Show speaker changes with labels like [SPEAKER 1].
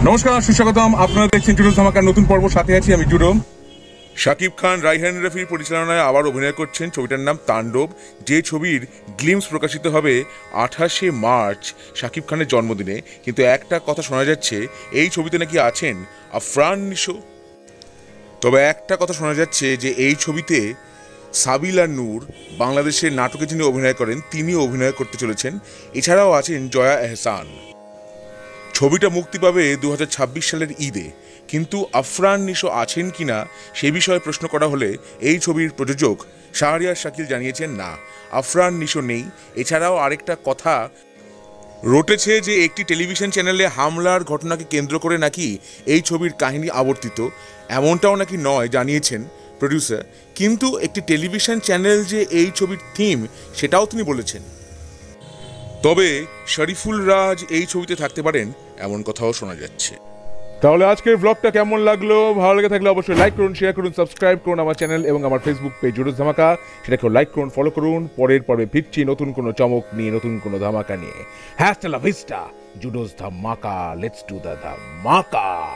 [SPEAKER 1] নমস্কার, সুস্বাগতম। আপনারা দেখছেন জুডোস ধামাকার নতুন পর্ব, সাথে আছি আমি জুডো। শাকিব খান রাইহান রাফির পরিচালনায় আবার অভিনয় করছেন। ছবিটার নাম তাণ্ডব, যে ছবির গ্লিমস প্রকাশিত হবে 28শে মার্চ শাকিব খানের জন্মদিনে। কিন্তু একটা কথা শোনা যাচ্ছে, এই ছবিতে নাকি আছেন আফরান নিশো। তবে একটা কথা শোনা যাচ্ছে যে এই ছবিতে সাবিলা নূর, বাংলাদেশের নাটকে যিনি অভিনয় করেন, তিনি অভিনয় করতে চলেছেন। এছাড়াও আছেন জয়া এহসান। ছবিটা মুক্তি পাবে 2026 সালের ঈদে। কিন্তু আফরান নিশো আছেন কিনা সে বিষয়ে প্রশ্ন করা হলে এই ছবির প্রযোজক শাহরিয়ার শাকিল জানিয়েছেন, না, আফরান নিশো নেই। এছাড়াও আরেকটা কথা রটেছে যে একটি টেলিভিশন চ্যানেলে হামলার ঘটনাকে কেন্দ্র করে নাকি এই ছবির কাহিনী আবর্তিত। এমনটাও নাকি নয়, জানিয়েছেন প্রডিউসার। কিন্তু একটি টেলিভিশন চ্যানেল যে এই ছবির থিম, সেটাও তিনি বলেছেন। তবে শরীফুল রাজ এই ছবিতে থাকতে পারেন, এমন কথাও শোনা যাচ্ছে। তাহলে আজকের ব্লগটা কেমন লাগলো? ভালো লেগে থাকলে অবশ্যই লাইক করুন, শেয়ার করুন, সাবস্ক্রাইব করুন আমার চ্যানেল এবং আমার ফেসবুক পেজ জুডোস ধামাকা। সেটাকেও লাইক করুন, ফলো করুন। পরের পর্বে ফিরছি নতুন কোনো চমক নিয়ে, নতুন কোনো ধামাকা নিয়ে। হ্যাস্টা লা ভিস্টা, জুডোস ধামাকা। লেটস ডু দ্য ধামাকা।